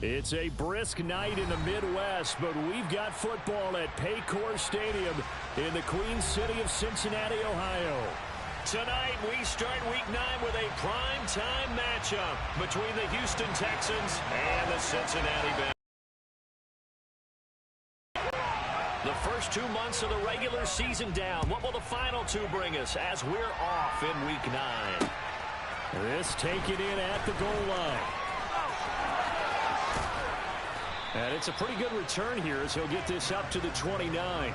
It's a brisk night in the Midwest, but we've got football at Paycor Stadium in the Queen City of Cincinnati, Ohio. Tonight, we start Week 9 with a prime-time matchup between the Houston Texans and the Cincinnati Bengals. The first 2 months of the regular season down. What will the final 2 bring us as we're off in Week 9? This taken in at the goal line. And it's a pretty good return here as he'll get this up to the 29.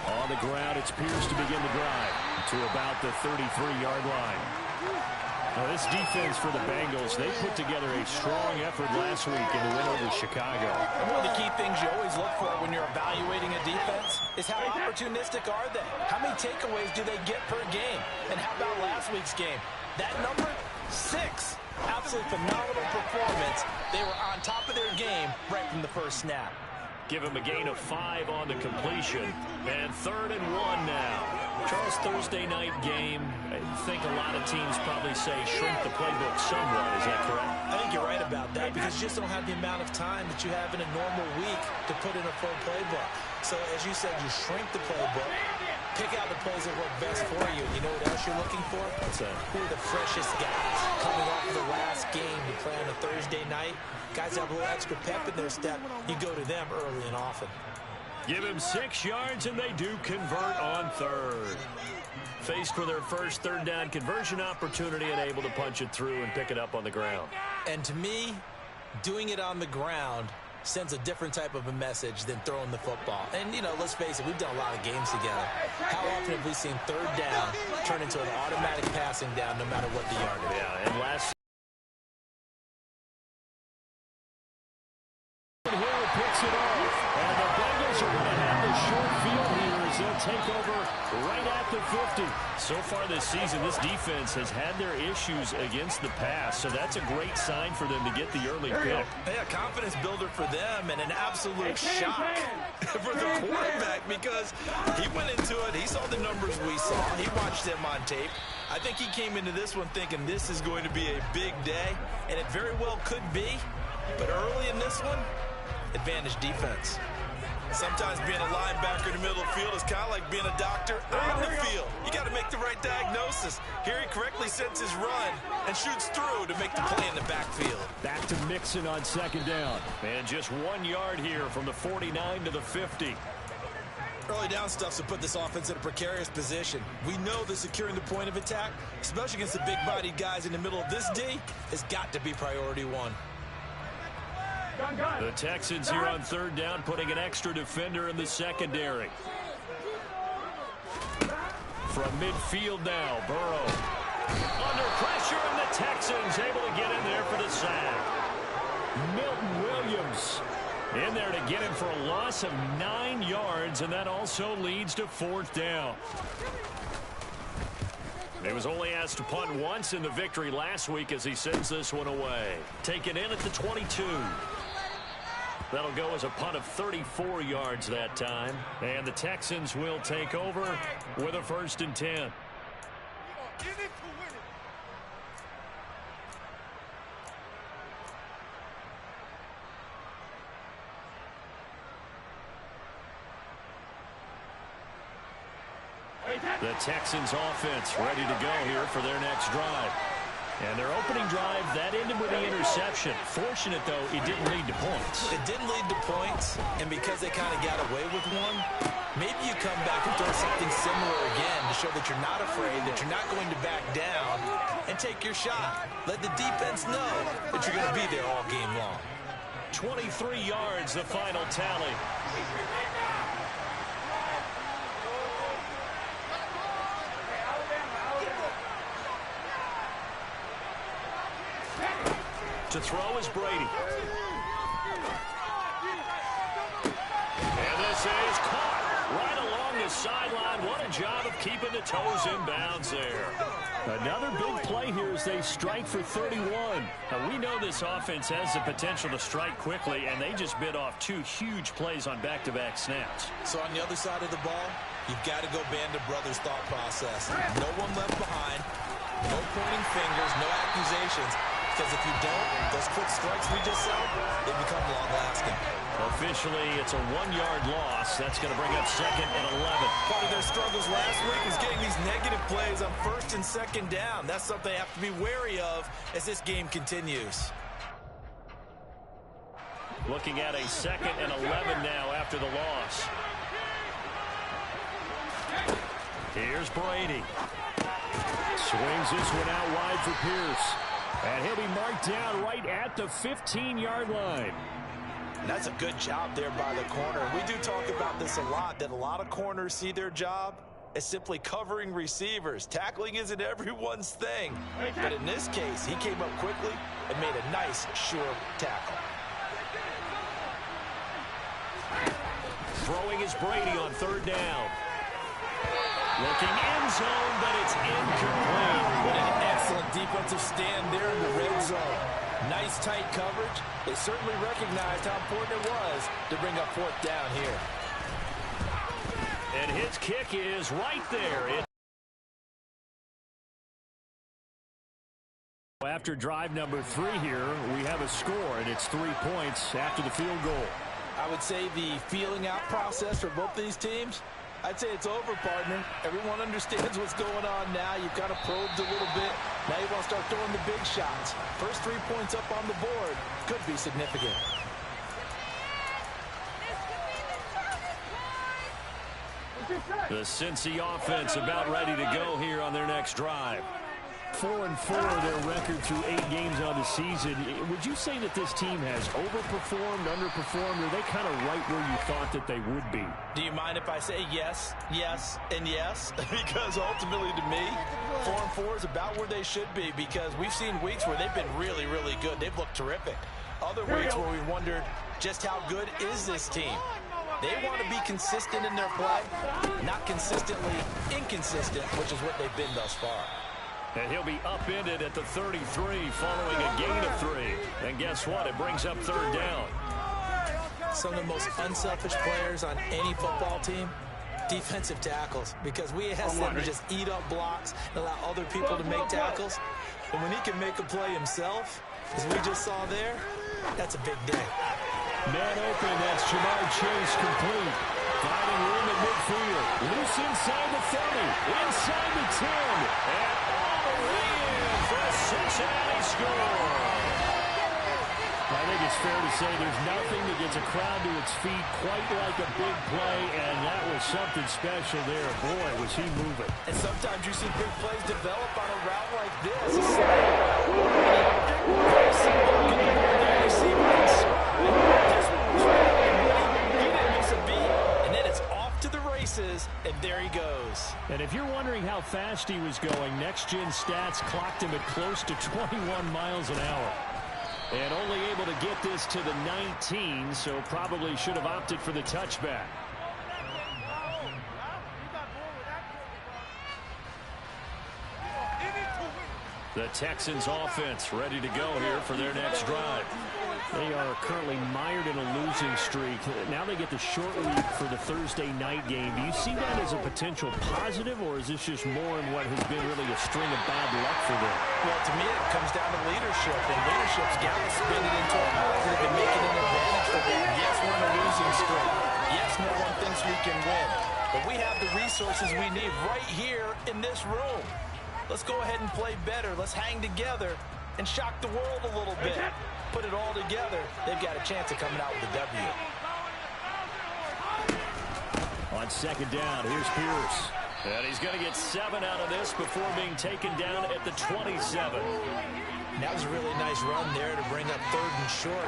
On the ground, it's Pierce to begin the drive to about the 33-yard line. Now, this defense for the Bengals, they put together a strong effort last week in the win over Chicago. And one of the key things you always look for when you're evaluating a defense is how opportunistic are they? How many takeaways do they get per game? And how about last week's game? That number, 6. Absolutely phenomenal performance. They were on top of their game right from the first snap. Give him a gain of 5 on the completion. And 3rd and 1 now. Charles, Thursday night game, I think a lot of teams probably say shrink the playbook somewhat. Is that correct? I think you're right about that because you just don't have the amount of time that you have in a normal week to put in a full playbook. So, as you said, you shrink the playbook, pick out the plays that work best for you. You know what else you're looking for? What's that? Who are the freshest guys coming off of the last game to play on a Thursday night? Guys have a little extra pep in their step. You go to them early and often. Give him 6 yards, and they do convert on 3rd. Faced with their first 3rd down conversion opportunity and able to punch it through and pick it up on the ground. And to me, doing it on the ground sends a different type of a message than throwing the football. And, you know, let's face it, we've done a lot of games together. How often have we seen 3rd down turn into an automatic passing down no matter what the yardage? Yeah, and last Hill picks it off, and the Bengals are going to have the short field here as they'll take over right at the 50. So far this season, this defense has had their issues against the pass, so that's a great sign for them to get the early pick. Yeah, confidence builder for them and an absolute shock for the quarterback because he went into it, he saw the numbers we saw, he watched them on tape. I think he came into this one thinking this is going to be a big day, and it very well could be, but early in this one, advantage defense. Sometimes being a linebacker in the middle of the field is kind of like being a doctor on the field. You got to make the right diagnosis. Here he correctly sets his run and shoots through to make the play in the backfield. Back to Mixon on 2nd down. And just 1 yard here from the 49 to the 50. Early down stuff to put this offense in a precarious position. We know that securing the point of attack, especially against the big-bodied guys in the middle of this D, has got to be priority 1. The Texans here on 3rd down, putting an extra defender in the secondary. From midfield now, Burrow. Under pressure, and the Texans able to get in there for the sack. Milton Williams in there to get him for a loss of 9 yards, and that also leads to 4th down. He was only asked to punt once in the victory last week as he sends this one away. Taken in at the 22. That'll go as a punt of 34 yards that time. And the Texans will take over with a 1st and 10. The Texans offense ready to go here for their next drive. And their opening drive, that ended with the interception. Fortunate, though, it didn't lead to points. It didn't lead to points, and because they kind of got away with one, maybe you come back and throw something similar again to show that you're not afraid, that you're not going to back down, and take your shot. Let the defense know that you're going to be there all game long. 23 yards, the final tally. To throw is Brady. And this is caught right along the the sideline. What a job of keeping the toes in bounds there. Another big play here as they strike for 31. Now, we know this offense has the potential to strike quickly, and they just bit off 2 huge plays on back-to-back snaps. So on the other side of the ball, you've got to go band of brothers thought process. No one left behind, no pointing fingers, no accusations. Because if you don't, those quick strikes we just saw, they become long-lasting. Officially, it's a 1-yard loss. That's going to bring up 2nd and 11. Part of their struggles last week was getting these negative plays on 1st and 2nd down. That's something they have to be wary of as this game continues. Looking at a 2nd and 11 now after the loss. Here's Brady. Swings this one out wide for Pierce. And he'll be marked down right at the 15-yard line. That's a good job there by the corner. We do talk about this a lot, that a lot of corners see their job as simply covering receivers. Tackling isn't everyone's thing. But in this case, he came up quickly and made a nice, sure tackle. Throwing is Brady on 3rd down. Looking end zone, but it's incomplete. An excellent defensive stand there in the red zone. Nice tight coverage. They certainly recognized how important it was to bring up 4th down here. And his kick is right there. After drive number 3 here, we have a score, and it's 3 points after the field goal. I would say the feeling out process for both these teams, I'd say it's over, partner. Everyone understands what's going on now. You've kind of probed a little bit. Now you want to start throwing the big shots. First 3 points up on the board could be significant. The Cincy offense about ready to go here on their next drive. 4-4 their record through 8 games on the season. Would you say that this team has overperformed, underperformed, or are they kind of right where you thought that they would be? Do you mind if I say yes, yes, and yes? Because ultimately to me, 4-4 is about where they should be, because we've seen weeks where they've been really, really good. They've looked terrific. Other weeks where we wondered just how good is this team? They want to be consistent in their play, not consistently inconsistent, which is what they've been thus far. And he'll be upended at the 33 following a gain of 3. And guess what? It brings up 3rd down. Some of the most unselfish players on any football team, defensive tackles, because we ask them to just eat up blocks and allow other people to make tackles. And when he can make a play himself, as we just saw there, that's a big day. Man open, that's Jamar Chase complete. Finding room at midfield. Loose inside the 30, inside the 10. And all the way in for a Cincinnati score. I think it's fair to say there's nothing that gets a crowd to its feet quite like a big play, and that was something special there. Boy, was he moving. And sometimes you see big plays develop on a route like this. And then it's off to the races, and there he goes. And if you're wondering how fast he was going, next-gen stats clocked him at close to 21 miles an hour. And only able to get this to the 19, so probably should have opted for the touchback. The Texans offense ready to go here for their next drive. They are currently mired in a losing streak. Now they get the short week for the Thursday night game. Do you see that as a potential positive, or is this just more in what has been really a string of bad luck for them? Well, to me, it comes down to leadership, and leadership's got to spin it into a positive and make it an advantage for them. Yes, we're in a losing streak. Yes, no one thinks we can win. But we have the resources we need right here in this room. Let's go ahead and play better. Let's hang together and shock the world a little bit. Put it all together, they've got a chance of coming out with a W. On 2nd down, here's Pierce. And he's going to get 7 out of this before being taken down at the 27. That was a really nice run there to bring up 3rd and short.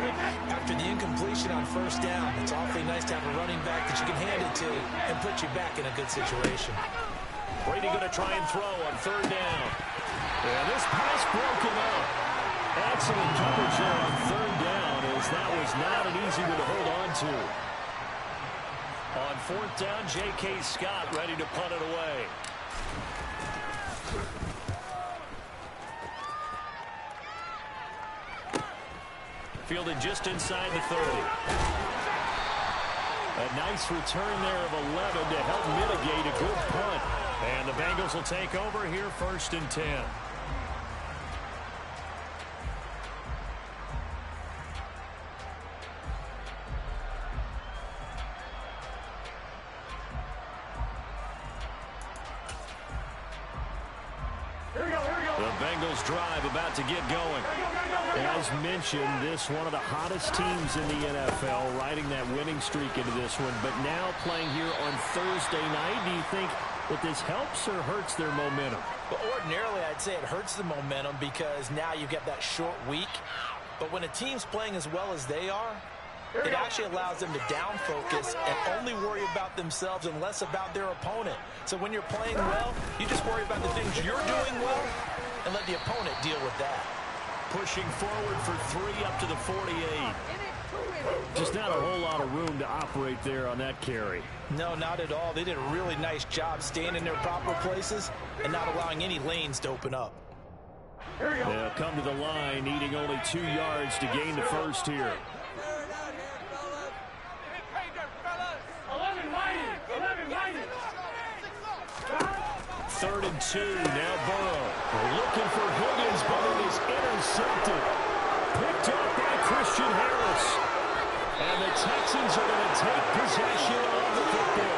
After the incompletion on 1st down, it's awfully nice to have a running back that you can hand it to and put you back in a good situation. Brady going to try and throw on 3rd down. And this pass broken up. Excellent coverage there on 3rd down, as that was not an easy one to hold on to. On fourth down, J.K. Scott ready to punt it away. Fielded just inside the 30. A nice return there of 11 to help mitigate a good punt. And the Bengals will take over here, 1st and 10. The Bengals drive about to get going. As mentioned, this one of the hottest teams in the NFL, riding that winning streak into this one. But now playing here on Thursday night, do you think that this helps or hurts their momentum? Well, ordinarily, I'd say it hurts the momentum because now you get that short week. But when a team's playing as well as they are, it actually allows them to down focus and only worry about themselves and less about their opponent. So when you're playing well, you just worry about the things you're doing well and let the opponent deal with that. Pushing forward for 3 up to the 48. Just not a whole lot of room to operate there on that carry. No, not at all. They did a really nice job staying in their proper places and not allowing any lanes to open up. They'll come to the line, needing only 2 yards to gain the first here. 3rd and 2. Now Burrow looking for Higgins, but it is intercepted. Picked up by Christian Harris. And the Texans are going to take possession of the football.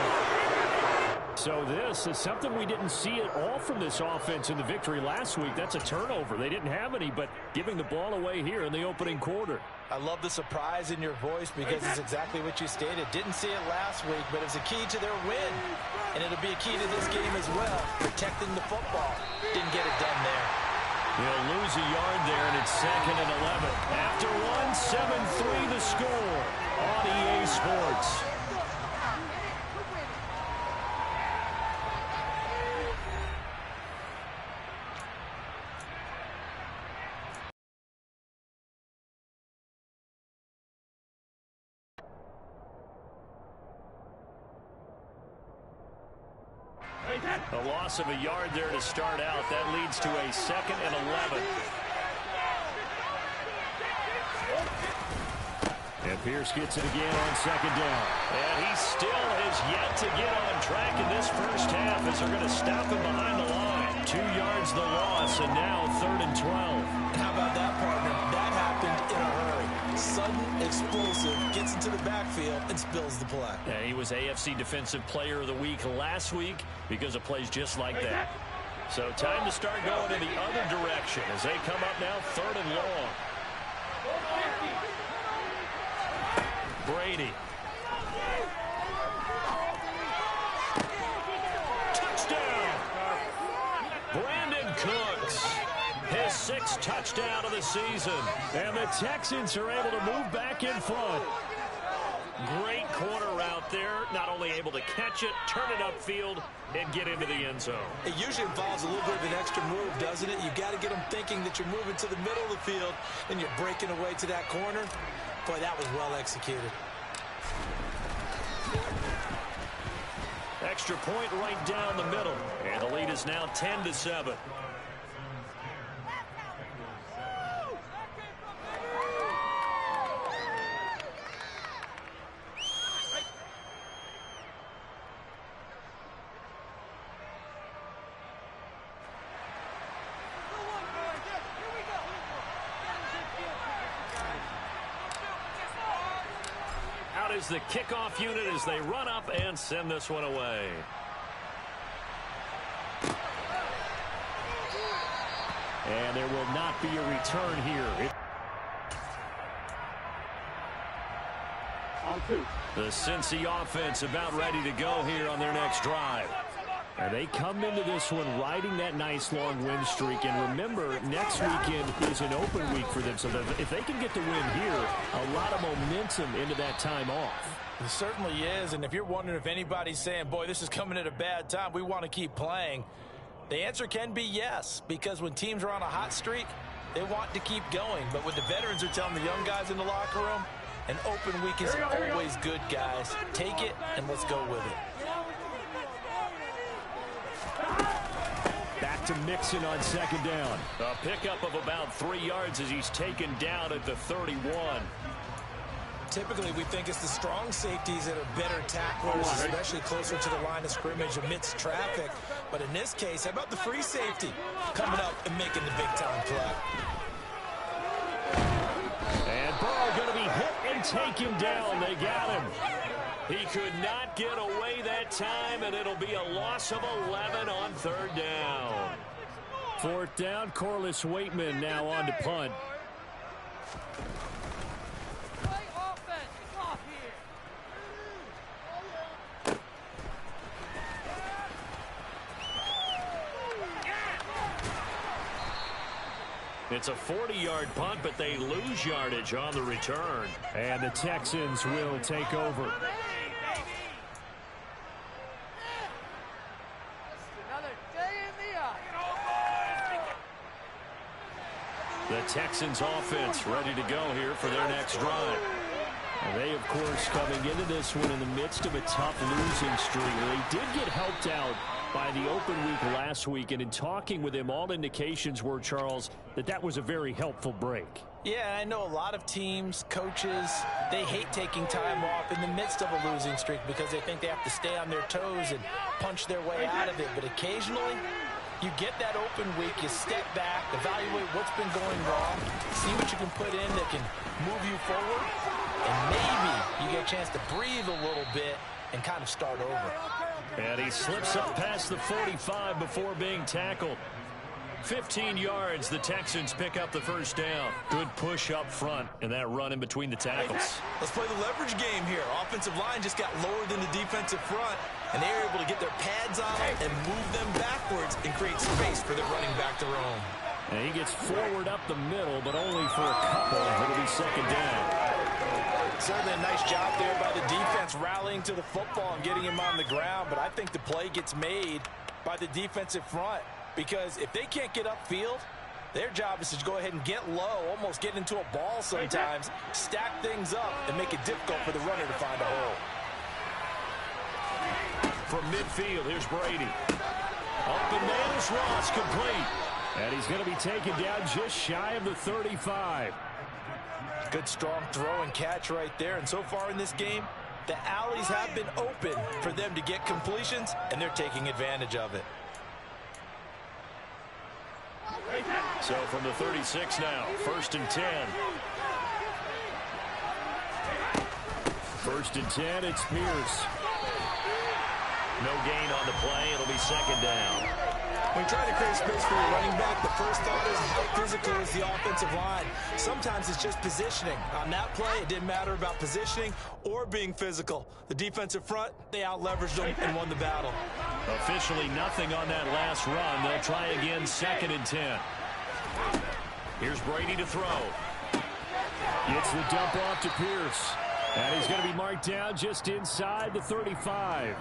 So this is something we didn't see at all from this offense in the victory last week. That's a turnover. They didn't have any, but giving the ball away here in the opening quarter. I love the surprise in your voice because it's exactly what you stated. Didn't see it last week, but it's a key to their win. And it'll be a key to this game as well, protecting the football. Didn't get it done there. He'll lose a yard there, and it's 2nd and 11. After one, 7-3 the score on EA Sports. A loss of a yard there to start out. That leads to a 2nd and 11. And Pierce gets it again on 2nd down. And he still has yet to get on track in this first half as they're going to stop him behind the line. 2 yards the loss, and now 3rd and 12. How about that, partner? That happened in a hurry. Sudden, explosive, gets into the backfield and spills the play. And he was AFC Defensive Player of the Week last week because of plays just like that. So time to start going in the other direction as they come up now 3rd and long. Brady. Touchdown! Brandon Cooks. His 6th touchdown of the season. And the Texans are able to move back in front. Great corner route there. Not only able to catch it, turn it upfield, and get into the end zone. It usually involves a little bit of an extra move, doesn't it? You've got to get them thinking that you're moving to the middle of the field and you're breaking away to that corner. Boy, that was well executed. Extra point right down the middle. And the lead is now 10-7. Is the kickoff unit as they run up and send this one away. And there will not be a return here. The Cincy offense about ready to go here on their next drive. And they come into this one riding that nice long win streak. And remember, next weekend is an open week for them. So if they can get the win here, a lot of momentum into that time off. It certainly is. And if you're wondering if anybody's saying, boy, this is coming at a bad time, we want to keep playing, the answer can be yes. Because when teams are on a hot streak, they want to keep going. But what the veterans are telling the young guys in the locker room, An open week is always good, guys. Take it, and let's go with it. Back to Mixon on second down. A pickup of about 3 yards as he's taken down at the 31. Typically, we think it's the strong safeties that are better tacklers, especially closer to the line of scrimmage amidst traffic. But in this case, how about the free safety coming up and making the big-time play? And Burrow going to be hit and taken down. They got him. He could not get away that time, and it'll be a loss of 11 on third down. Fourth down, Corliss Waitman now on to punt. It's a 40-yard punt, but they lose yardage on the return. And the Texans will take over. The Texans offense ready to go here for their next drive. And they, of course, coming into this one in the midst of a tough losing streak. They did get helped out by the open week last week, and in talking with him, all indications were, Charles, that was a very helpful break. Yeah, I know a lot of teams, coaches, they hate taking time off in the midst of a losing streak because they think they have to stay on their toes and punch their way out of it. But occasionally, you get that open week, you step back, evaluate what's been going wrong, see what you can put in that can move you forward, and maybe you get a chance to breathe a little bit and kind of start over. And he slips up past the 45 before being tackled. 15 yards, the Texans pick up the first down. Good push up front and that run in between the tackles. Let's play the leverage game here. Offensive line just got lower than the defensive front, and they were able to get their pads on them and move them backwards and create space for the running back to roam. And he gets forward up the middle, but only for a couple. It'll be second down. Certainly a nice job there by the defense rallying to the football and getting him on the ground, but I think the play gets made by the defensive front because if they can't get upfield, their job is to go ahead and get low, almost get into a ball sometimes, stack things up, and make it difficult for the runner to find a hole. From midfield, here's Brady. Up and man is Ross, complete. And he's going to be taken down just shy of the 35. Good strong throw and catch right there. And so far in this game, the alleys have been open for them to get completions, and they're taking advantage of it. So from the 36 now, 1st and 10. 1st and 10, it's Pierce. No gain on the play. It'll be second down. When you try to create space for your running back, the first thought is how physical is the offensive line. Sometimes it's just positioning. On that play, it didn't matter about positioning or being physical. The defensive front, they out-leveraged them and won the battle. Officially nothing on that last run. They'll try again, 2nd and 10. Here's Brady to throw. Gets the dump off to Pierce. And he's going to be marked down just inside the 35.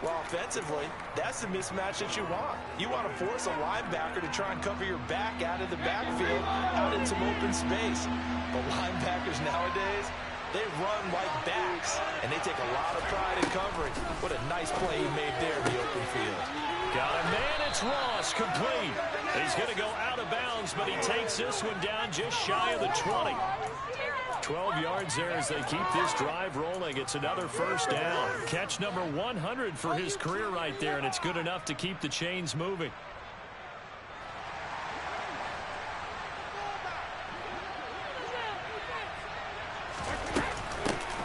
Well, offensively, that's the mismatch that you want. You want to force a linebacker to try and cover your back out of the backfield, out in some open space. But linebackers nowadays, they run like backs, and they take a lot of pride in covering. What a nice play he made there in the open field. Got a man, it's Ross, complete. He's going to go out of bounds, but he takes this one down just shy of the 20. 12 yards there as they keep this drive rolling. It's another first down. Catch number 100 for his career right there, and it's good enough to keep the chains moving.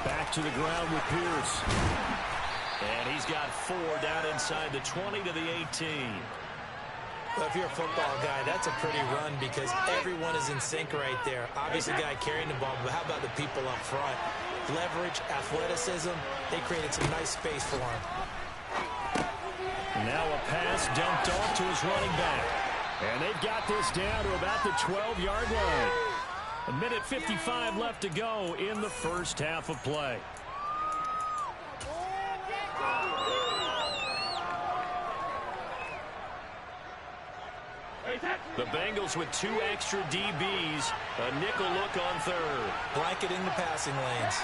Back to the ground with Pierce. And he's got 4 down inside the 20 to the 18. Well, if you're a football guy, that's a pretty run because everyone is in sync right there. Obviously, the guy carrying the ball, but how about the people up front? Leverage, athleticism, they created some nice space for him. Now a pass dumped off to his running back. And they've got this down to about the 12-yard line. 1:55 left to go in the first half of play. The Bengals with 2 extra DBs. A nickel look on third. Blanketing the passing lanes.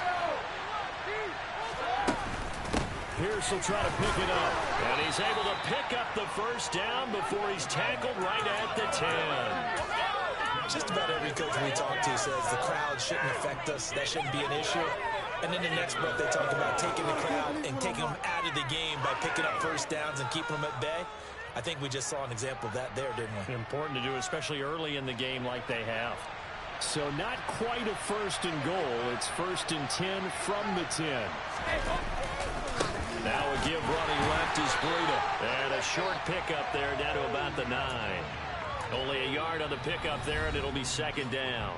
Pierce will try to pick it up. And he's able to pick up the first down before he's tackled right at the 10. Just about every coach we talk to says the crowd shouldn't affect us. That shouldn't be an issue. And then the next breath they talk about taking the crowd and taking them out of the game by picking up first downs and keeping them at bay. I think we just saw an example of that there, didn't we? Important to do, especially early in the game like they have. So not quite a first and goal. It's 1st and 10 from the 10. Now a give running left is Breida. And a short pickup there down to about the 9. Only a yard on the pickup there, and it'll be 2nd down.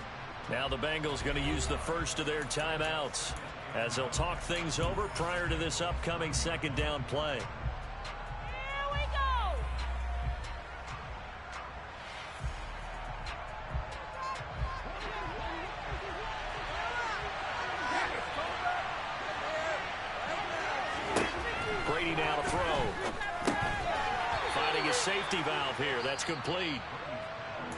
Now the Bengals going to use the first of their timeouts as they'll talk things over prior to this upcoming 2nd down play. Here we go. Brady now to throw. Finding a safety valve here. That's complete.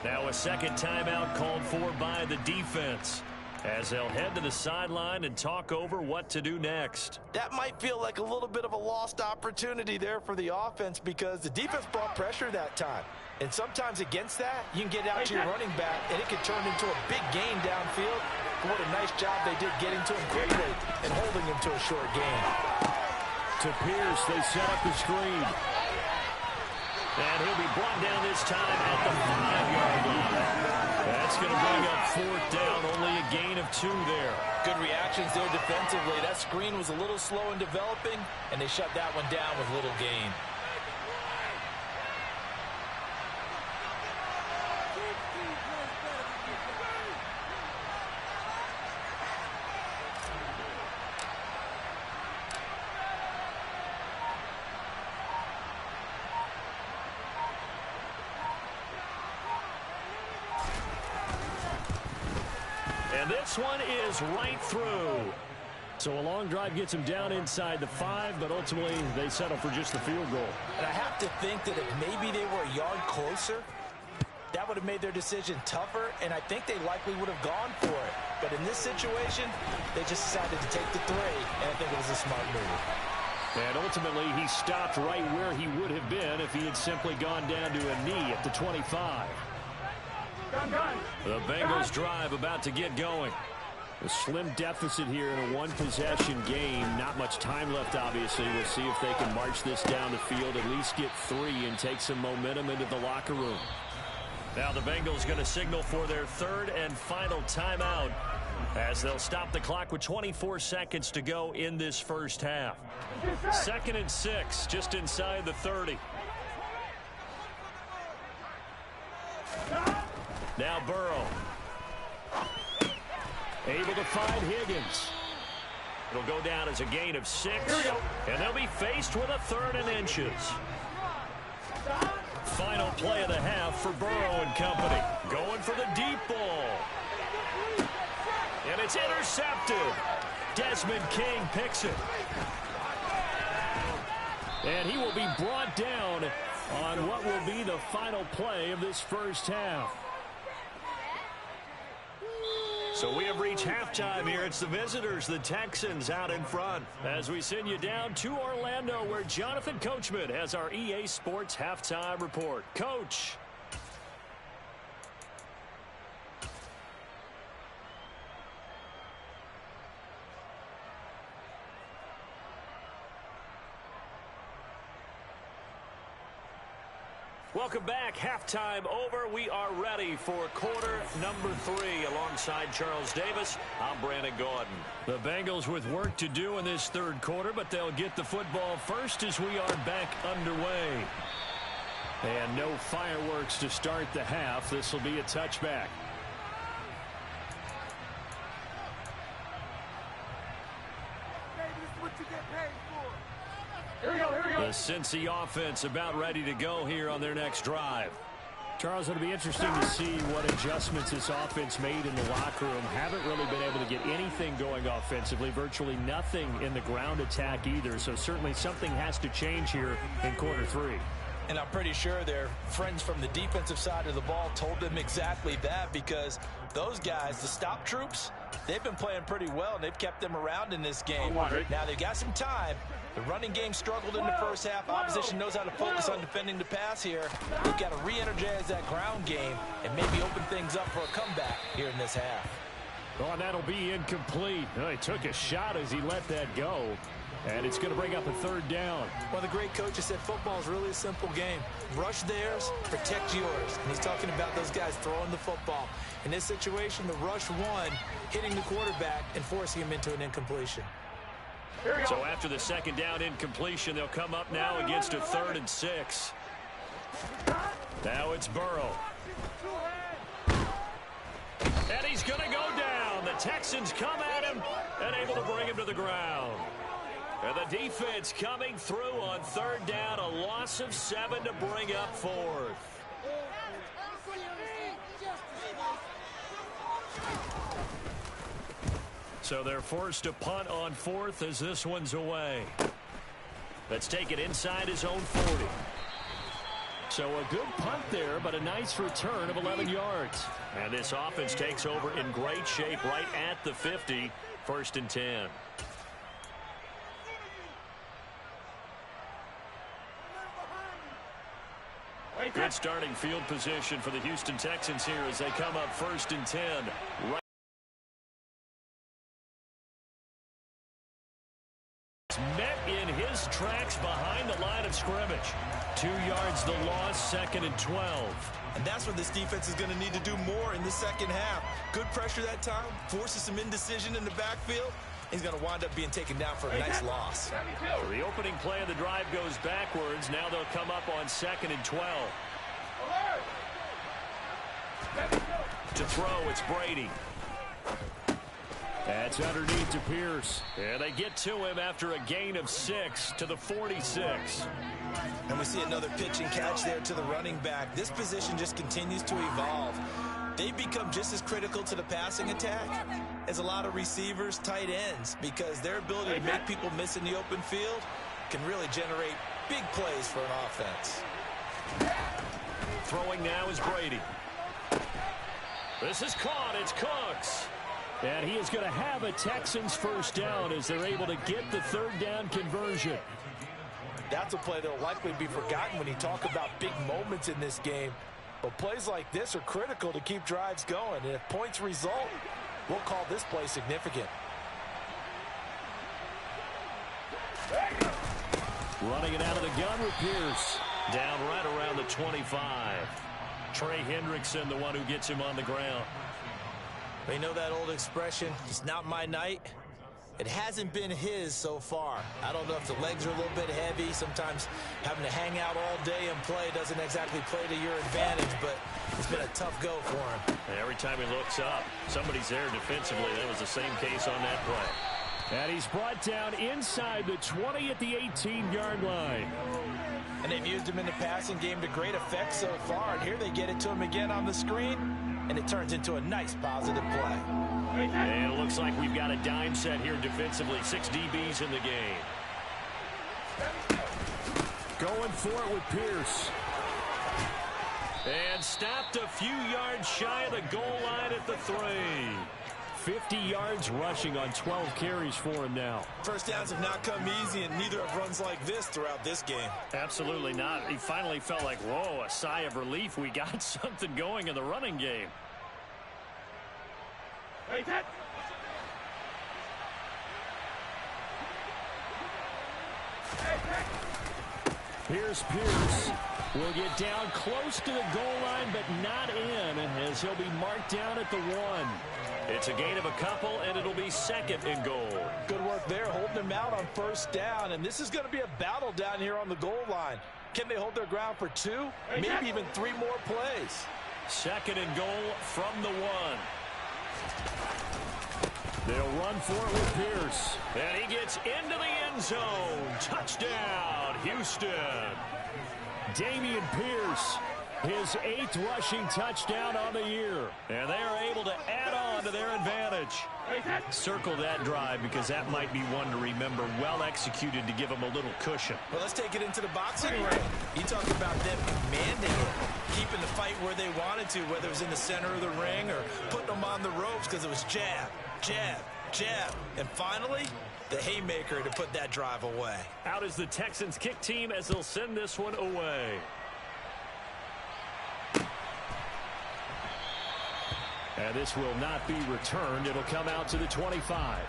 Now a 2nd timeout called for by the defense as they'll head to the sideline and talk over what to do next. That might feel like a little bit of a lost opportunity there for the offense because the defense brought pressure that time. And sometimes against that, you can get out to your running back, and it can turn into a big gain downfield. But what a nice job they did getting to him quickly and holding him to a short gain. To Pierce, they set up the screen. And he'll be brought down this time at the 5-yard line. That's going to bring up 4th down, only a gain of 2 there. Good reactions there defensively. That screen was a little slow in developing, and they shut that one down with little gain. And this one is right through. So a long drive gets them down inside the 5, but ultimately they settle for just the field goal. And I have to think that if maybe they were a yard closer, that would have made their decision tougher, and I think they likely would have gone for it. But in this situation, they just decided to take the 3, and I think it was a smart move. And ultimately, he stopped right where he would have been if he had simply gone down to a knee at the 25. The Bengals drive about to get going. A slim deficit here in a 1-possession game. Not much time left, obviously. We'll see if they can march this down the field, at least get 3 and take some momentum into the locker room. Now the Bengals going to signal for their 3rd and final timeout as they'll stop the clock with 24 seconds to go in this first half. 2nd and 6, just inside the 30. Now Burrow. Able to find Higgins. It'll go down as a gain of 6. And they'll be faced with a 3rd and inches. Final play of the half for Burrow and company. Going for the deep ball. And it's intercepted. Desmond King picks it. And he will be brought down on what will be the final play of this first half. So we have reached halftime here. It's the visitors, the Texans, out in front. As we send you down to Orlando, where Jonathan Coachman has our EA Sports halftime report. Coach. Welcome back. Halftime over. We are ready for quarter number 3 alongside Charles Davis. I'm Brandon Gordon. The Bengals with work to do in this 3rd quarter, but they'll get the football first as we are back underway. And no fireworks to start the half. This will be a touchback. The Cincy offense about ready to go here on their next drive. Charles, it'll be interesting to see what adjustments this offense made in the locker room. Haven't really been able to get anything going offensively, virtually nothing in the ground attack either. So certainly something has to change here in quarter 3. And I'm pretty sure their friends from the defensive side of the ball told them exactly that, because those guys, the stop troops, they've been playing pretty well, and they've kept them around in this game. Now, they've got some time. The running game struggled in the first half. Opposition knows how to focus on defending the pass here. They've got to re-energize that ground game and maybe open things up for a comeback here in this half. Oh, and that'll be incomplete. He took a shot as he let that go. And it's going to bring up a third down. Well, the great coach said football is really a simple game. Rush theirs, protect yours. And he's talking about those guys throwing the football. In this situation, the rush one, hitting the quarterback and forcing him into an incompletion. So after the second down incompletion, they'll come up now against a 3rd and 6. Now it's Burrow. And he's going to go down. The Texans come at him and able to bring him to the ground. And the defense coming through on 3rd down, a loss of 7 to bring up 4th. So they're forced to punt on 4th as this one's away. Let's take it inside his own 40. So a good punt there, but a nice return of 11 yards. And this offense takes over in great shape right at the 50, 1st and 10. Good starting field position for the Houston Texans here as they come up 1st and 10. Right. Met in his tracks behind the line of scrimmage. 2 yards the loss, 2nd and 12. And that's what this defense is going to need to do more in the second half. Good pressure that time, forces some indecision in the backfield. He's going to wind up being taken down for a nice loss. The opening play of the drive goes backwards. Now they'll come up on 2nd and 12. To throw, it's Brady. That's underneath to Pierce. And they get to him after a gain of 6 to the 46. And we see another pitch and catch there to the running back. This position just continues to evolve. They become just as critical to the passing attack as a lot of receivers, tight ends, because their ability to make people miss in the open field can really generate big plays for an offense. Throwing now is Brady. This is caught. It's Cooks. And he is going to have a Texans first down as they're able to get the 3rd down conversion. That's a play that will likely be forgotten when you talk about big moments in this game. But plays like this are critical to keep drives going. And if points result, we'll call this play significant. Running it out of the gun with Pierce. Down right around the 25. Trey Hendrickson, the one who gets him on the ground. They know that old expression, it's not my night. It hasn't been his so far. I don't know if the legs are a little bit heavy. Sometimes having to hang out all day and play doesn't exactly play to your advantage, but it's been a tough go for him. And every time he looks up, somebody's there defensively. That was the same case on that play. And he's brought down inside the 20 at the 18-yard line. And they've used him in the passing game to great effect so far. And here they get it to him again on the screen, and it turns into a nice positive play. And it looks like we've got a dime set here defensively. 6 DBs in the game. Going for it with Pierce. And stopped a few yards shy of the goal line at the 3. 50 yards rushing on 12 carries for him now. First downs have not come easy, and neither have runs like this throughout this game. Absolutely not. He finally felt like, whoa, a sigh of relief. We got something going in the running game. Here's Pierce. Will get down close to the goal line, but not in, as he'll be marked down at the 1. It's a gain of a couple, and it'll be 2nd and goal. Good work there, holding them out on first down, and this is going to be a battle down here on the goal line. Can they hold their ground for 2, maybe even 3 more plays? 2nd and goal from the 1. They'll run for it with Pierce. And he gets into the end zone. Touchdown, Houston. Dameon Pierce His 8th rushing touchdown on the year. And they are able to add on to their advantage. Circle that drive because that might be one to remember. Well executed to give them a little cushion. Well, let's take it into the boxing ring. You talk about them commanding it, keeping the fight where they wanted to, whether it was in the center of the ring or putting them on the ropes because it was jab, jab, jab. And finally, the haymaker to put that drive away. Out is the Texans kick team as they'll send this one away. And this will not be returned. It'll come out to the 25.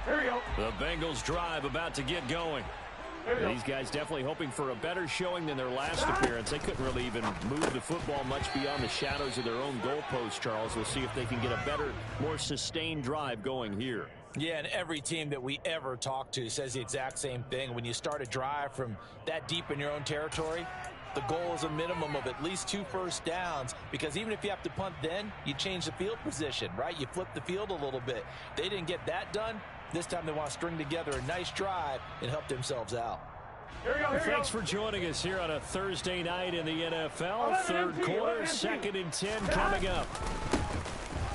Here we go. The Bengals drive about to get going. These guys definitely hoping for a better showing than their last appearance. They couldn't really even move the football much beyond the shadows of their own goalpost, Charles. We'll see if they can get a better, more sustained drive going here. Yeah, and every team that we ever talk to says the exact same thing. When you start a drive from that deep in your own territory, the goal is a minimum of at least 2 first downs, because even if you have to punt then, you change the field position, right? You flip the field a little bit. They didn't get that done. This time they want to string together a nice drive and help themselves out. Thanks for joining us here on a Thursday night in the NFL. Third quarter, 2nd and 10 coming up.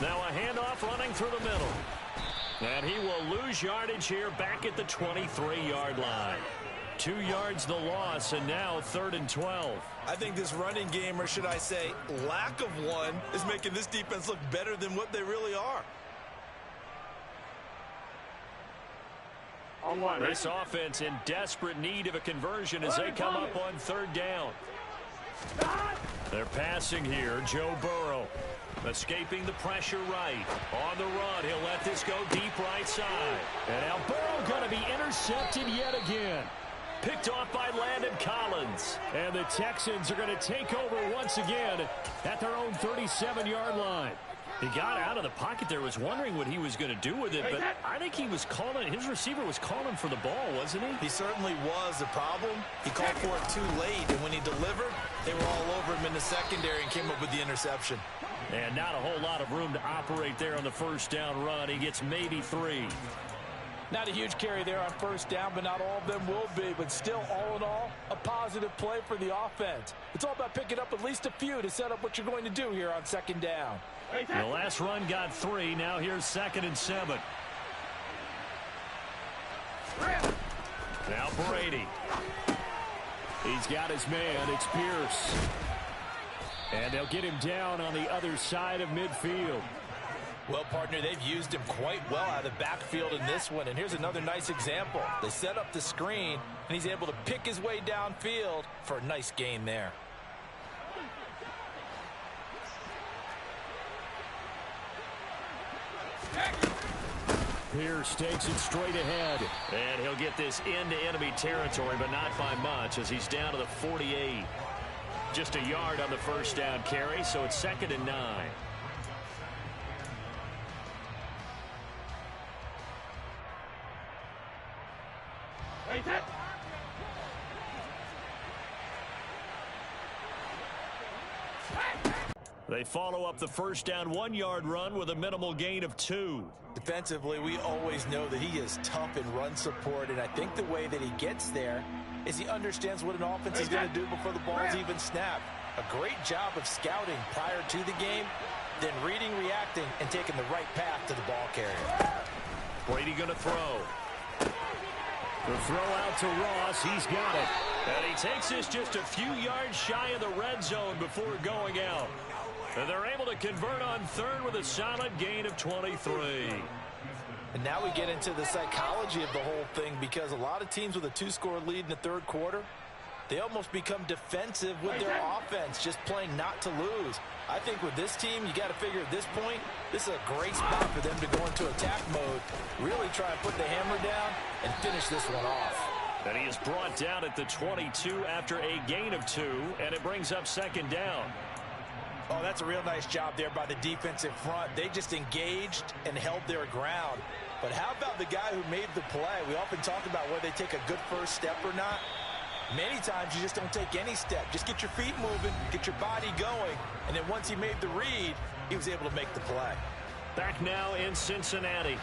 Now a handoff running through the middle. And he will lose yardage here back at the 23-yard line. 2 yards the loss, and now 3rd and 12. I think this running game, or should I say lack of one, is making this defense look better than what they really are. This offense in desperate need of a conversion as they come up on 3rd down. They're passing here. Joe Burrow escaping the pressure right. On the run, he'll let this go deep right side. And now Burrow going to be intercepted yet again. Picked off by Landon Collins. And the Texans are going to take over once again at their own 37-yard line. He got out of the pocket there, was wondering what he was going to do with it, but I think he was calling, his receiver was calling for the ball, wasn't he? He certainly was. The problem, he called for it too late, and when he delivered, they were all over him in the secondary and came up with the interception. And not a whole lot of room to operate there on the first down run. He gets maybe 3. Not a huge carry there on first down, but not all of them will be. But still, all in all, a positive play for the offense. It's all about picking up at least a few to set up what you're going to do here on 2nd down. The last run got 3. Now here's 2nd and 7. Now Brady. He's got his man. It's Pierce. And they'll get him down on the other side of midfield. Well, partner, they've used him quite well out of the backfield in this one. And here's another nice example. They set up the screen, and he's able to pick his way downfield for a nice gain there. Pierce takes it straight ahead. And he'll get this into enemy territory, but not by much as he's down to the 48. Just a yard on the first down carry, so it's 2nd and 9. They follow up the first down 1-yard run with a minimal gain of 2. Defensively, we always know that he is tough in run support, and I think the way that he gets there is he understands what an offense is going to do before the ball's even snapped. A great job of scouting prior to the game, then reading, reacting, and taking the right path to the ball carrier. Brady going to throw. The throw out to Ross. He's got it. And he takes this just a few yards shy of the red zone before going out. And they're able to convert on 3rd with a solid gain of 23. And now we get into the psychology of the whole thing, because a lot of teams with a 2-score lead in the 3rd quarter, they almost become defensive with their offense, just playing not to lose. I think with this team, you got to figure at this point, this is a great spot for them to go into attack mode, really try and put the hammer down and finish this one off. And he is brought down at the 22 after a gain of 2, and it brings up 2nd down. Oh, that's a real nice job there by the defensive front. They just engaged and held their ground. But how about the guy who made the play? We often talk about whether they take a good first step or not. Many times you just don't take any step. Just get your feet moving, get your body going, and then once he made the read, he was able to make the play. Back now in Cincinnati.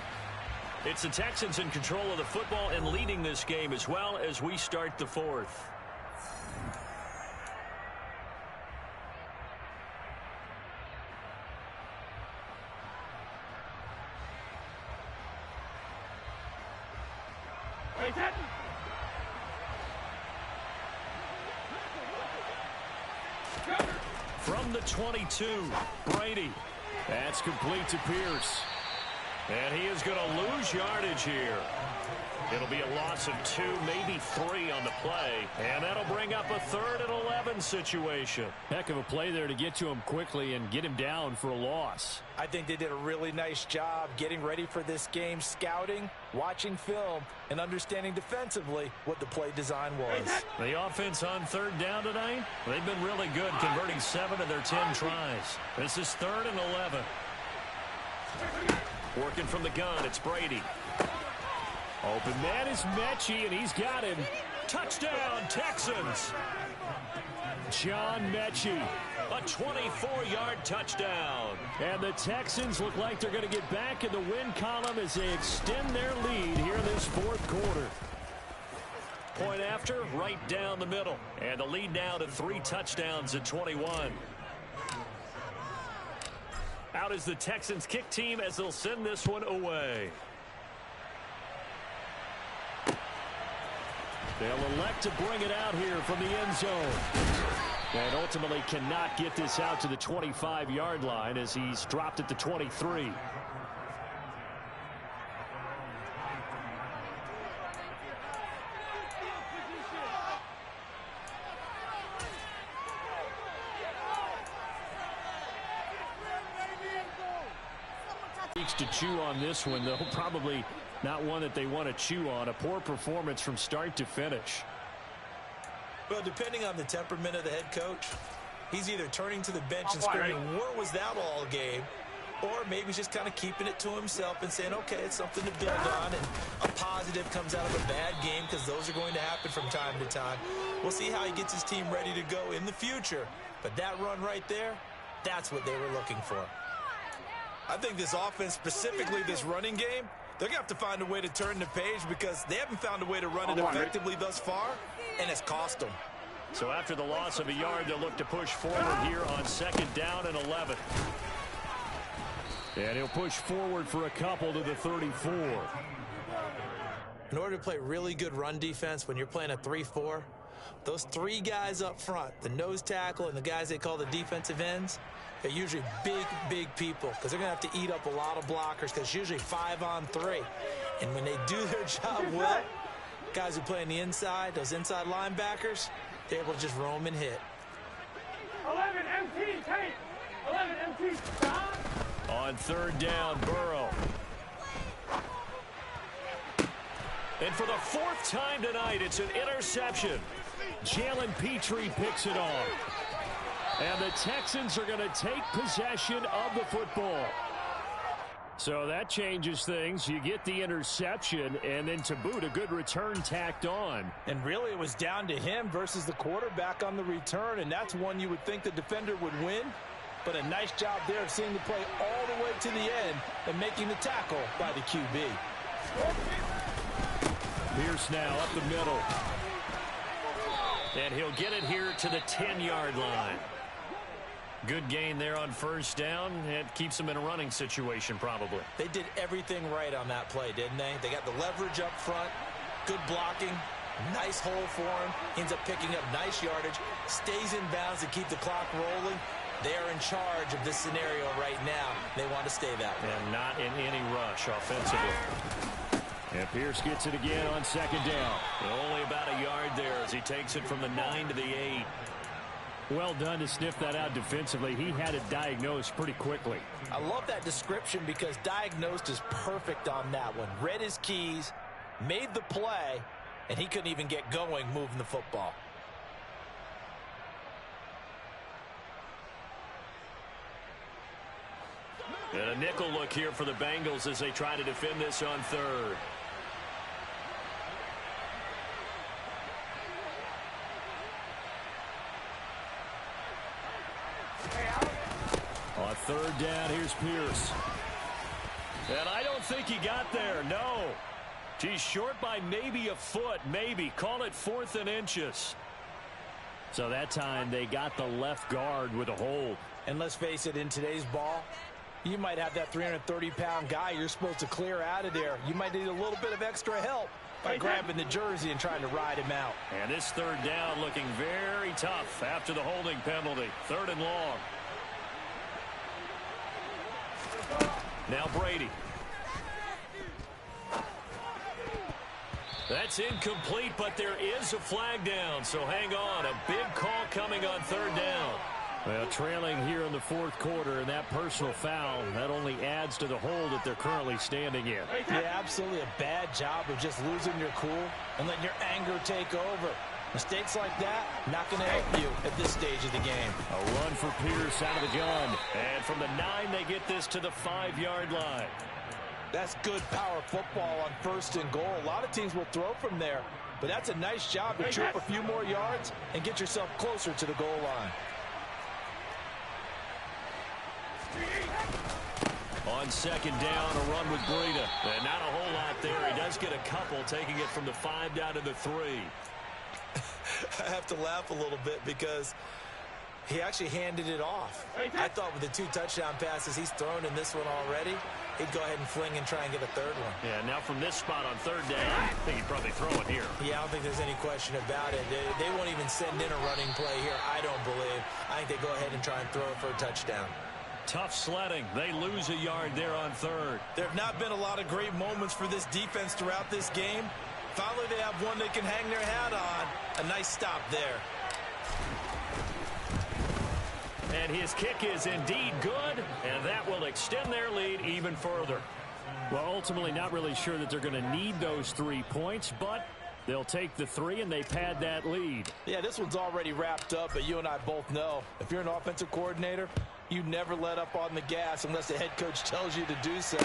It's the Texans in control of the football and leading this game as well as we start the fourth. From the 22, Brady. That's complete to Pierce. And he is going to lose yardage here. It'll be a loss of 2, maybe 3 on the play. And that'll bring up a 3rd and 11 situation. Heck of a play there to get to him quickly and get him down for a loss. I think they did a really nice job getting ready for this game, scouting, watching film, and understanding defensively what the play design was. The offense on 3rd down tonight, they've been really good, converting 7 of their 10 tries. This is 3rd and 11. Working from the gun, it's Brady. Open man is Mechie, and he's got him. Touchdown, Texans. John Mechie, a 24-yard touchdown. And the Texans look like they're going to get back in the win column as they extend their lead here in this 4th quarter. Point after, right down the middle. And the lead now to 3 touchdowns at 21. Out is the Texans kick team as they'll send this one away. They'll elect to bring it out here from the end zone. And ultimately cannot get this out to the 25-yard line as he's dropped at the 23. To chew on this one, though, probably not one that they want to chew on. A poor performance from start to finish. Well, depending on the temperament of the head coach, he's either turning to the bench and screaming, "Where was that all game?" Or maybe he's just kind of keeping it to himself and saying, okay, it's something to build on, and a positive comes out of a bad game because those are going to happen from time to time. We'll see how he gets his team ready to go in the future. But that run right there, that's what they were looking for. I think this offense, specifically this running game, they're going to have to find a way to turn the page because they haven't found a way to run it effectively thus far, and it's cost them. So after the loss of a yard, they'll look to push forward here on 2nd down and 11. And he'll push forward for a couple to the 34. In order to play really good run defense when you're playing a 3-4, those 3 guys up front, the nose tackle and the guys they call the defensive ends, they're usually big people because they're going to have to eat up a lot of blockers because it's usually 5-on-3. And when they do their job well, guys who play on the inside, those inside linebackers, they're able to just roam and hit. 11 MT, take. 11 MT, stop. On 3rd down, Burrow. And for the 4th time tonight, it's an interception. Jalen Petrie picks it off. And the Texans are going to take possession of the football. So that changes things. You get the interception, and then to boot, a good return tacked on. And really, it was down to him versus the quarterback on the return, and that's one you would think the defender would win. But a nice job there of seeing the play all the way to the end and making the tackle by the QB. Pierce now up the middle. And he'll get it here to the 10-yard line. Good gain there on 1st down. It keeps them in a running situation probably. They did everything right on that play, didn't they? They got the leverage up front, good blocking, nice hole for him. Ends up picking up nice yardage, stays in bounds to keep the clock rolling. They're in charge of this scenario right now. They want to stay that way. And not in any rush offensively. And Pierce gets it again on 2nd down. Only about a yard there as he takes it from the 9 to the 8. Well done to sniff that out defensively. He had it diagnosed pretty quickly. I love that description because diagnosed is perfect on that one. Read his keys, made the play, and he couldn't even get going moving the football. And a nickel look here for the Bengals as they try to defend this on 3rd. On third down, here's Pierce. And I don't think he got there, no. He's short by maybe a foot, maybe. Call it 4th and inches. So that time they got the left guard with a hold. And let's face it, in today's ball, you might have that 330-pound guy you're supposed to clear out of there. You might need a little bit of extra help by grabbing the jersey and trying to ride him out. And this third down looking very tough after the holding penalty. 3rd and long. Now Brady. That's incomplete, but there is a flag down, so hang on. A big call coming on 3rd down. Well, trailing here in the 4th quarter, and that personal foul, that only adds to the hole that they're currently standing in. Yeah, absolutely a bad job of just losing your cool and letting your anger take over. Mistakes like that, not going to help you at this stage of the game. A run for Pierce out of the gun. And from the 9, they get this to the 5-yard line. That's good power football on 1st and goal. A lot of teams will throw from there, but that's a nice job to chew up a few more yards and get yourself closer to the goal line. On 2nd down, a run with Breida. And not a whole lot there. He does get a couple, taking it from the 5 down to the 3. I have to laugh a little bit because he actually handed it off. I thought with the 2 touchdown passes he's thrown in this one already, he'd go ahead and fling and try and get a 3rd one. Yeah, now from this spot on 3rd down, I think he'd probably throw it here. Yeah, I don't think there's any question about it. They won't even send in a running play here, I don't believe. I think they go ahead and try and throw it for a touchdown. Tough sledding. They lose a yard there on 3rd. There have not been a lot of great moments for this defense throughout this game. Finally, they have one they can hang their hat on. A nice stop there. And his kick is indeed good, and that will extend their lead even further. Well, ultimately, not really sure that they're going to need those 3 points, but they'll take the 3 and they pad that lead. Yeah, this one's already wrapped up, but you and I both know if you're an offensive coordinator, you never let up on the gas unless the head coach tells you to do so.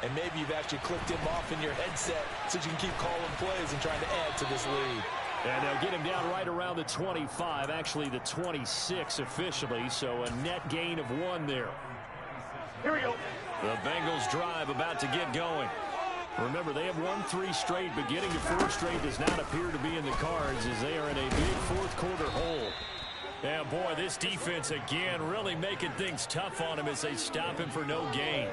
And maybe you've actually clicked him off in your headset so you can keep calling plays and trying to add to this lead. And they'll get him down right around the 25, actually the 26 officially, so a net gain of 1 there. Here we go. The Bengals drive about to get going. Remember, they have won 3 straight, but getting to 4 straight does not appear to be in the cards as they are in a big 4th quarter hole. Yeah, boy, this defense again really making things tough on him as they stop him for no gain.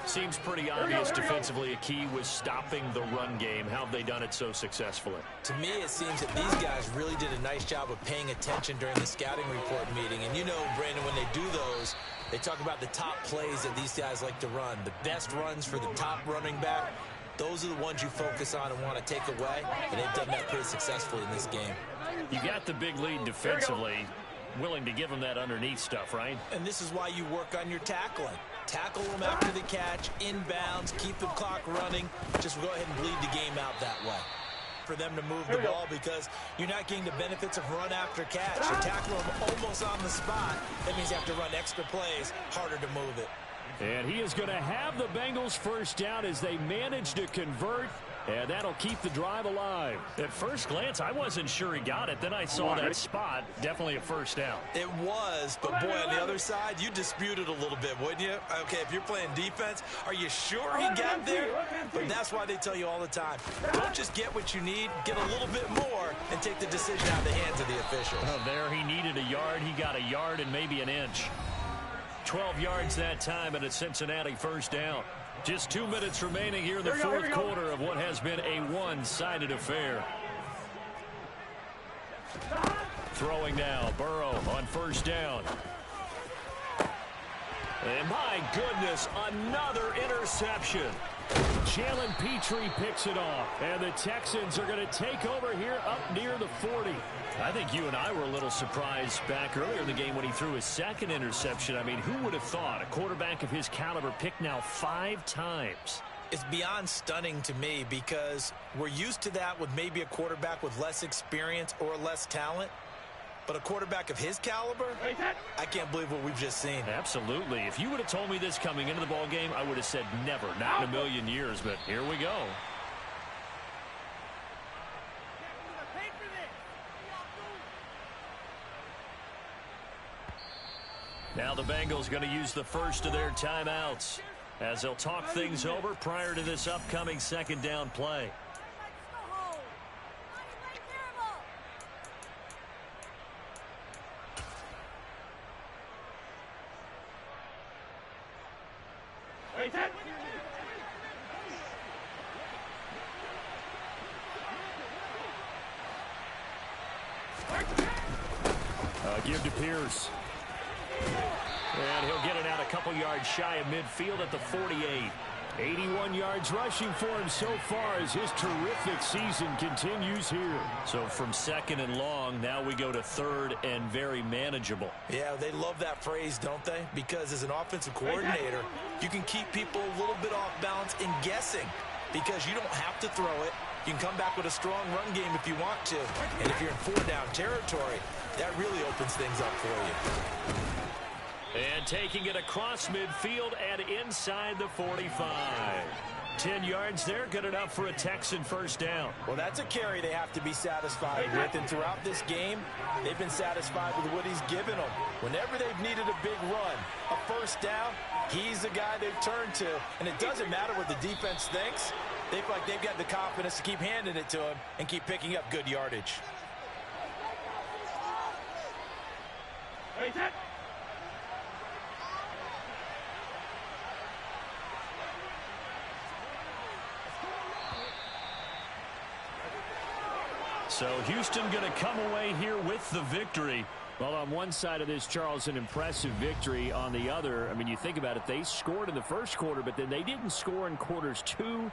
Seems pretty obvious defensively a key was stopping the run game. How have they done it so successfully? To me, it seems that these guys really did a nice job of paying attention during the scouting report meeting. And you know, Brandon, when they do those, they talk about the top plays that these guys like to run. The best runs for the top running back. Those are the ones you focus on and want to take away. And they've done that pretty successfully in this game. You got the big lead defensively. Willing to give them that underneath stuff, right? And this is why you work on your tackling. Tackle them after the catch, inbounds, keep the clock running. Just go ahead and bleed the game out that way. For them to move the ball because you're not getting the benefits of run after catch. You tackle them almost on the spot. That means you have to run extra plays, harder to move it. And he is going to have the Bengals first down as they manage to convert. And that'll keep the drive alive. At first glance, I wasn't sure he got it. Then I saw that spot. Definitely a first down. It was, but boy, on the other side, you dispute it a little bit, wouldn't you? Okay, if you're playing defense, are you sure he got there? But that's why they tell you all the time, don't just get what you need, get a little bit more, and take the decision out of the hands of the officials. Oh, there he needed a yard. He got a yard and maybe an inch. 12 yards that time and a Cincinnati first down. Just 2 minutes remaining here in the 4th quarter of what has been a one-sided affair. Throwing now, Burrow on first down. And my goodness, another interception. Jalen Petrie picks it off, and the Texans are going to take over here up near the 40. I think you and I were a little surprised back earlier in the game when he threw his 2nd interception. I mean, who would have thought a quarterback of his caliber picked now 5 times? It's beyond stunning to me because we're used to that with maybe a quarterback with less experience or less talent. But a quarterback of his caliber, I can't believe what we've just seen. Absolutely. If you would have told me this coming into the ball game, I would have said never, not in a million years. But here we go. Now the Bengals going to use the first of their timeouts as they'll talk things over prior to this upcoming second down play. Give to Pierce. And he'll get it out a couple yards shy of midfield at the 48. 81 yards rushing for him so far as his terrific season continues here. So from second and long, now we go to third and very manageable. Yeah, they love that phrase, don't they? Because as an offensive coordinator, you can keep people a little bit off balance and guessing because you don't have to throw it. You can come back with a strong run game if you want to. And if you're in four-down territory, that really opens things up for you. And taking it across midfield and inside the 45. 10 yards there, good enough for a Texan first down. Well, that's a carry they have to be satisfied with. And throughout this game, they've been satisfied with what he's given them. Whenever they've needed a big run, a first down, he's the guy they've turned to. And it doesn't matter what the defense thinks. They feel like they've got the confidence to keep handing it to him and keep picking up good yardage. So Houston going to come away here with the victory. Well, on one side of this, Charles, an impressive victory. On the other, I mean, you think about it, they scored in the first quarter, but then they didn't score in quarters 2